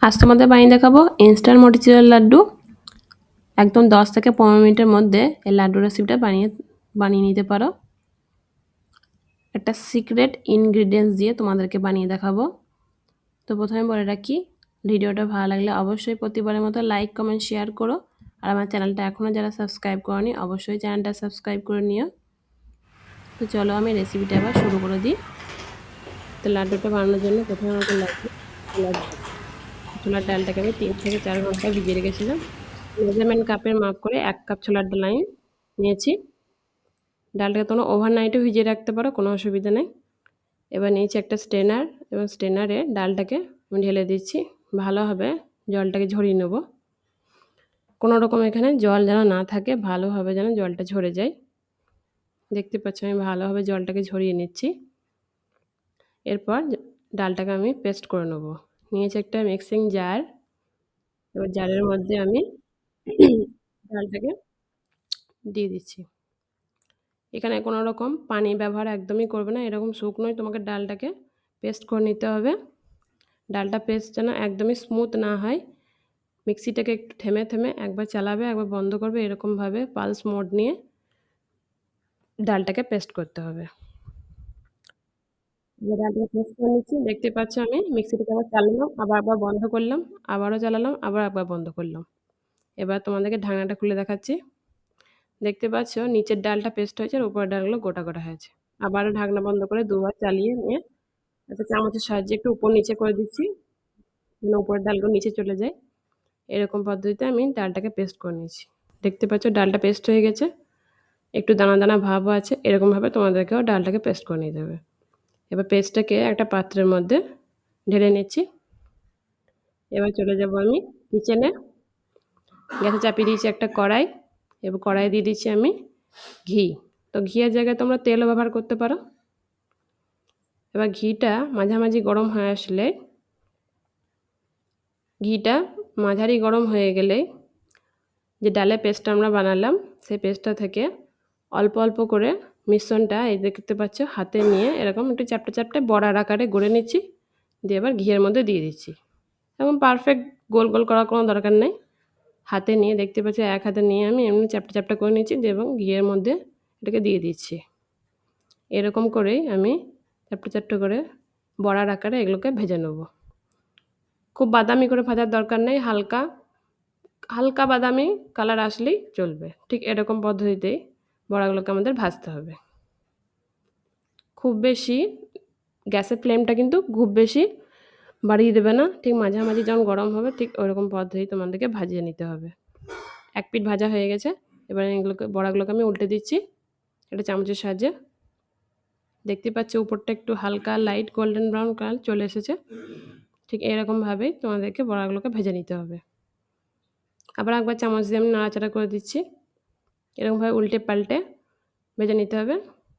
আজ তোমাদের বানিয়ে দেখাবো ইনস্ট্যান্ট মতিচুরের লাড্ডু। একদম 10 থেকে 15 মিনিটের মধ্যে এই লাড্ডু রেসিপিটা বানিয়ে নিতে পারো। একটা সিক্রেট ইনগ্রিডিয়েন্টস দিয়ে তোমাদেরকে বানিয়ে দেখাবো। তো প্রথমে বলে রাখি, ভিডিওটা ভালো লাগলে অবশ্যই প্রতিবারের মতো লাইক কমেন্ট শেয়ার করো। আর আমার চ্যানেলটা এখনও যারা সাবস্ক্রাইব করোনি অবশ্যই চ্যানেলটা সাবস্ক্রাইব করে নিও। তো চলো আমি রেসিপিটা এবার শুরু করে দিই। তো লাড্ডুটা বানানোর জন্য প্রথমে আমাকে লাগবে ছোলার ডাল। ছোলার ডালটাকে আমি 3 থেকে 4 ঘন্টা ভিজিয়ে রেখেছিলাম। মেজারমেন্ট কাপের মাপ করে 1 কাপ ছোলার ডাল আমি নিয়েছি। ডালটাকে তোমরা ওভারনাইটও ভিজিয়ে রাখতে পারো, কোনো অসুবিধা নেই। এবার নিয়েছি একটা স্ট্রেনার এবং স্ট্রেনারে ডালটাকে আমি ঢেলে দিচ্ছি। ভালোভাবে জলটাকে ঝরিয়ে নেব। কোনো রকম এখানে জল যেন না থাকে, ভালোভাবে যেন জলটা ঝরে যায়। দেখতে পাচ্ছ আমি ভালোভাবে জলটাকে ঝরিয়ে নিচ্ছি। এরপর ডালটাকে আমি পেস্ট করে নেব। নিয়েছি একটা মিক্সিং জার। এবার জারের মধ্যে আমি ডালটাকে দিয়ে দিচ্ছি। এখানে কোনো রকম পানি ব্যবহার একদমই করবে না, এরকম শুকনোই তোমাকে ডালটাকে পেস্ট করে নিতে হবে। ডালটা পেস্ট যেন একদমই স্মুথ না হয়, মিক্সিটাকে একটু থেমে থেমে একবার চালাবে একবার বন্ধ করবে, এরকমভাবে পালস মোড নিয়ে ডালটাকে পেস্ট করতে হবে। ডালটাকে পেস্ট করে নিচ্ছি। দেখতে পাচ্ছ আমি মিক্সিটাকে আবার চালালাম, আবার বন্ধ করলাম, আবারও চালালাম, একবার বন্ধ করলাম। এবার তোমাদেরকে ঢাকনাটা খুলে দেখাচ্ছি। দেখতে পাচ্ছ নিচের ডালটা পেস্ট হয়েছে আর উপরের ডালগুলো গোটা গোটা হয়েছে। আবারও ঢাকনা বন্ধ করে দুবার চালিয়ে নিয়ে একটা চামচের সাহায্যে একটু উপর নিচে করে দিচ্ছি, যেন উপরের ডালগুলো নিচে চলে যায়। এরকম পদ্ধতিতে আমি ডালটাকে পেস্ট করে নিয়েছি। দেখতে পাচ্ছ ডালটা পেস্ট হয়ে গেছে, একটু দানা দানা ভাবও আছে। এরকমভাবে তোমাদেরকেও ডালটাকে পেস্ট করে নিতে হবে। এবার পেস্টটাকে একটা পাত্রের মধ্যে ঢেলে নিচ্ছি। এবার চলে যাব আমি কিচেনে। গ্যাসে চাপিয়ে দিয়েছি একটা কড়াই। এবার কড়াইয়ে দিয়ে দিচ্ছি আমি ঘি। তো ঘিয়ের জায়গায় তোমরা তেলও ব্যবহার করতে পারো। এবার ঘিটা মাঝামাঝি গরম হয়ে আসলে, ঘিটা মাঝারি গরম হয়ে গেলে যে ডালের পেস্টটা আমরা বানালাম সেই পেস্টটা থেকে অল্প অল্প করে মিশ্রণটা এই দেখতে পাচ্ছ হাতে নিয়ে এরকম একটু চ্যাপটা চ্যাপটা বড়ার আকারে গড়ে নিচ্ছি। দিয়ে এবার ঘিয়ের মধ্যে দিয়ে দিচ্ছি। এবং পারফেক্ট গোল গোল করার কোনো দরকার নেই। হাতে নিয়ে দেখতে পাচ্ছি এক হাতে নিয়ে আমি এমনি চ্যাপটা চ্যাপটা করে নিচ্ছি এবং ঘিয়ের মধ্যে এটাকে দিয়ে দিচ্ছি। এরকম করেই আমি চ্যাপটা চ্যাপটা করে বড়ার আকারে এগুলোকে ভেজে নেব। খুব বাদামি করে ভাজার দরকার নেই, হালকা হালকা বাদামি কালার আসলেই চলবে। ঠিক এরকম পদ্ধতিতেই বড়াগুলোকে আমাদের ভাজতে হবে। খুব বেশি গ্যাসের ফ্লেমটা কিন্তু খুব বেশি বাড়িয়ে দেবে না, ঠিক মাঝামাঝি যখন গরম হবে ঠিক ওইরকম পদ্ধতি তোমাদেরকে ভাজিয়ে নিতে হবে। এক পিঠ ভাজা হয়ে গেছে, এবার এগুলোকে বড়াগুলোকে আমি উল্টে দিচ্ছি একটা চামচের সাহায্যে। দেখতে পাচ্ছ উপরটা একটু হালকা লাইট গোল্ডেন ব্রাউন কালার চলে এসেছে। ঠিক এরকমভাবেই তোমাদেরকে বড়াগুলোকে ভেজে নিতে হবে। আবার একবার চামচ দিয়ে আমি নাড়াচাড়া করে দিচ্ছি। এরকমভাবে উল্টে পাল্টে ভেজে নিতে হবে।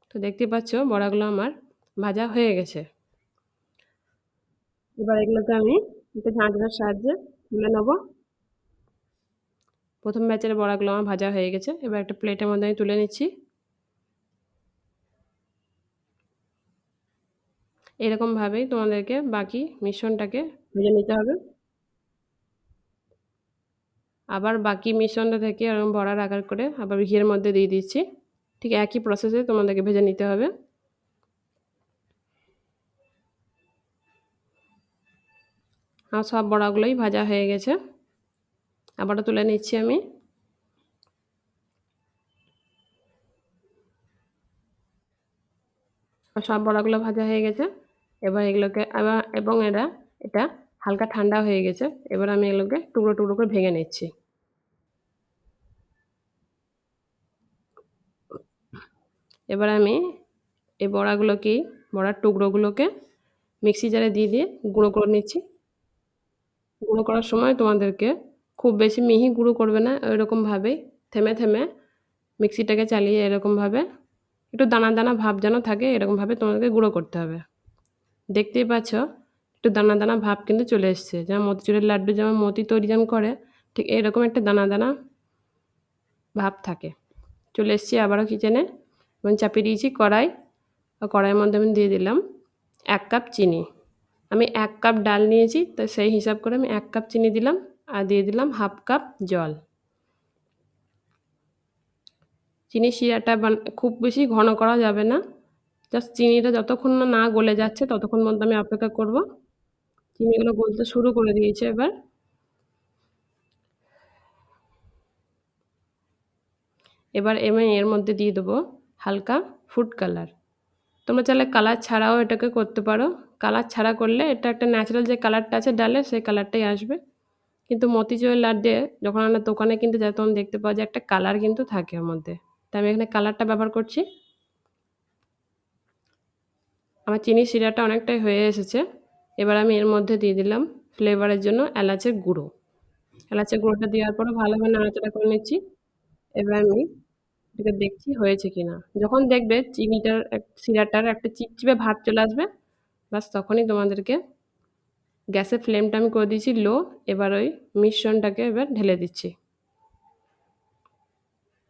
তো দেখতে পাচ্ছ বড়াগুলো আমার ভাজা হয়ে গেছে। এবার এগুলোকে আমি একটা ঝাঁঝরার সাহায্যে তুলে নেব। প্রথম ব্যাচের বড়াগুলো আমার ভাজা হয়ে গেছে। এবার একটা প্লেটের মধ্যে আমি তুলে নিচ্ছি। এরকমভাবেই তোমাদেরকে বাকি মিশ্রণটাকে ভেজে নিতে হবে। আবার বাকি মিশ্রণটা থেকে এরকম বড়ার আকার করে আবার ঘিয়ের মধ্যে দিয়ে দিচ্ছি। ঠিক একই প্রসেসে তোমাদেরকে ভেজে নিতে হবে। আর সব বড়াগুলোই ভাজা হয়ে গেছে। আবারও তুলে নিচ্ছি আমি। সব বড়াগুলো ভাজা হয়ে গেছে। এবার এগুলোকে এবং এটা হালকা ঠান্ডা হয়ে গেছে। এবার আমি এগুলোকে টুকরো টুকরো করে ভেঙে নিচ্ছি। এবার আমি এই বড়ার টুকরোগুলোকে মিক্সি জারে দিয়ে গুঁড়ো করে নিচ্ছি। গুঁড়ো করার সময় তোমাদেরকে খুব বেশি মিহি গুঁড়ো করবে না, ওইরকমভাবেই থেমে থেমে মিক্সিটাকে চালিয়ে এরকমভাবে একটু দানা দানা ভাব যেন থাকে, এরকমভাবে তোমাদেরকে গুঁড়ো করতে হবে। দেখতেই পাচ্ছ একটু দানা দানা ভাব কিন্তু চলে এসছে। যেমন মতিচুরের লাড্ডু যেমন মতি তৈরি যেমন করে ঠিক এরকম একটা দানা দানা ভাব থাকে। চলে এসেছি আবারও কিচেনে এবং চাপিয়ে দিয়েছি কড়াই। কড়াইয়ের মধ্যে আমি দিয়ে দিলাম 1 কাপ চিনি। আমি 1 কাপ ডাল নিয়েছি, তো সেই হিসাব করে আমি 1 কাপ চিনি দিলাম আর দিয়ে দিলাম 1/2 কাপ জল। চিনির শিরাটা খুব বেশি ঘন করা যাবে না। জাস্ট চিনিটা যতক্ষণ না গলে যাচ্ছে ততক্ষণ পর্যন্ত আমি অপেক্ষা করব। চিনিগুলো গলতে শুরু করে দিয়েছে এবার। এবার আমি এর মধ্যে দিয়ে দেবো হালকা ফুড কালার। তোমরা চাইলে কালার ছাড়াও এটাকে করতে পারো। কালার ছাড়া করলে এটা একটা ন্যাচারাল যে কালারটা আছে ডালের সেই কালারটাই আসবে। কিন্তু মতিচুর লাড্ডুতে যখন আমরা দোকানে কিনতে যাই তখন দেখতে পাওয়া যায় একটা কালার কিন্তু থাকে ওর মধ্যে। তাই আমি এখানে কালারটা ব্যবহার করছি। আমার চিনির শিরাটা অনেকটাই হয়ে এসেছে। এবার আমি এর মধ্যে দিয়ে দিলাম ফ্লেভারের জন্য এলাচের গুঁড়ো। এলাচের গুঁড়োটা দেওয়ার পরে ভালোভাবে নাড়াচাড়া করে নিচ্ছি। এবার আমি এটাকে দেখছি হয়েছে কিনা। যখন দেখবে চিনিটার শিরাটার একটা চিপচিপে ভাব চলে আসবে, বাস তখনই তোমাদেরকে গ্যাসের ফ্লেমটা আমি করে দিয়েছি লো। এবার ওই মিশ্রণটাকে এবার ঢেলে দিচ্ছি।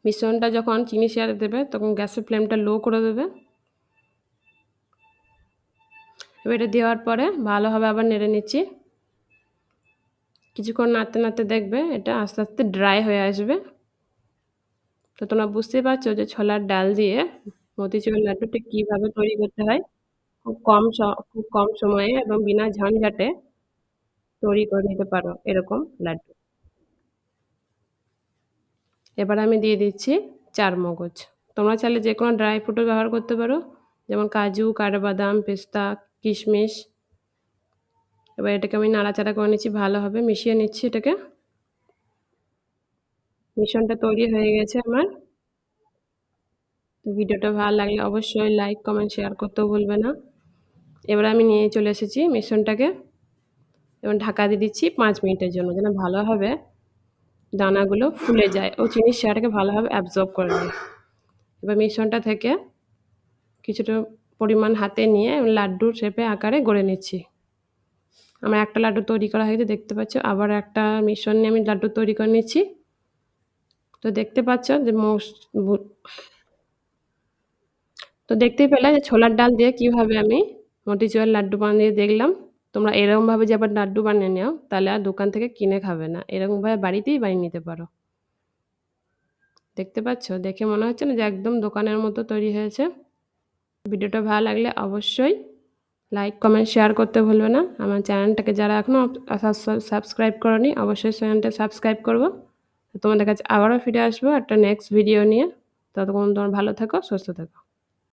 মিশ্রণটা যখন চিনি শিরাতে দেবে তখন গ্যাসের ফ্লেমটা লো করে দেবে। এবার এটা দেওয়ার পরে ভালোভাবে আবার নেড়ে নিচ্ছি। কিছুক্ষণ নাড়তে নাড়তে দেখবে এটা আস্তে আস্তে ড্রাই হয়ে আসবে। তো তোমরা বুঝতেই পারছো যে ছোলার ডাল দিয়ে মতিচুর লাড্ডুটা কীভাবে তৈরি করতে হয়। খুব কম সময়ে এবং বিনা ঝঞ্ঝাটে তৈরি করে নিতে পারো এরকম লাড্ডু। এবার আমি দিয়ে দিচ্ছি চারমগজ। তোমরা চাইলে যে কোনো ড্রাই ফ্রুটও ব্যবহার করতে পারো, যেমন কাজু, কাঠবাদাম, পেস্তা, কিশমিশ। এবার এটাকে আমি নাড়াচাড়া করে নিচ্ছি, ভালোভাবে মিশিয়ে নিচ্ছি এটাকে। মিশ্রণটা তৈরি হয়ে গেছে আমার। তো ভিডিওটা ভালো লাগলে অবশ্যই লাইক, কমেন্ট, শেয়ার করতেও ভুলবে না। এবার আমি নিয়ে চলে এসেছি মিশ্রণটাকে এবং ঢাকা দিয়ে দিচ্ছি 5 মিনিটের জন্য, যেন ভালোভাবে দানাগুলো ফুলে যায় ও চিনির শিরাটাকে ভালোভাবে অ্যাবজর্ব করে নেয়। এবার মিশ্রণটা থেকে কিছুটা পরিমাণ হাতে নিয়ে লাড্ডুর শেপে আকারে গড়ে নিচ্ছি। আমার একটা লাড্ডু তৈরি করা হয়েছে দেখতে পাচ্ছ, আবার একটা মিশ্রণ নিয়ে আমি লাড্ডু তৈরি করে নিচ্ছি। তো দেখতে পাচ্ছ যে তো দেখতেই পেলে যে ছোলার ডাল দিয়ে কীভাবে আমি মতিচুর লাড্ডু বানিয়ে দেখলাম। তোমরা এরকমভাবে যে আবার লাড্ডু বানিয়ে নাও, তাহলে আর দোকান থেকে কিনে খাবে না, এরকমভাবে বাড়িতেই বানিয়ে নিতে পারো। দেখতে পাচ্ছ, দেখে মনে হচ্ছে না যে একদম দোকানের মতো তৈরি হয়েছে। ভিডিওটা ভালো লাগলে অবশ্যই লাইক, কমেন্ট, শেয়ার করতে ভুলবে না। আমার চ্যানেলটাকে যারা এখনও সাবস্ক্রাইব করোনি অবশ্যই চ্যানেলটা সাবস্ক্রাইব করবো। তোমাদের কাছে আবারও ফিরে আসবো একটা নেক্সট ভিডিও নিয়ে। ততক্ষণ তোমরা ভালো থাকো, সুস্থ থাকো।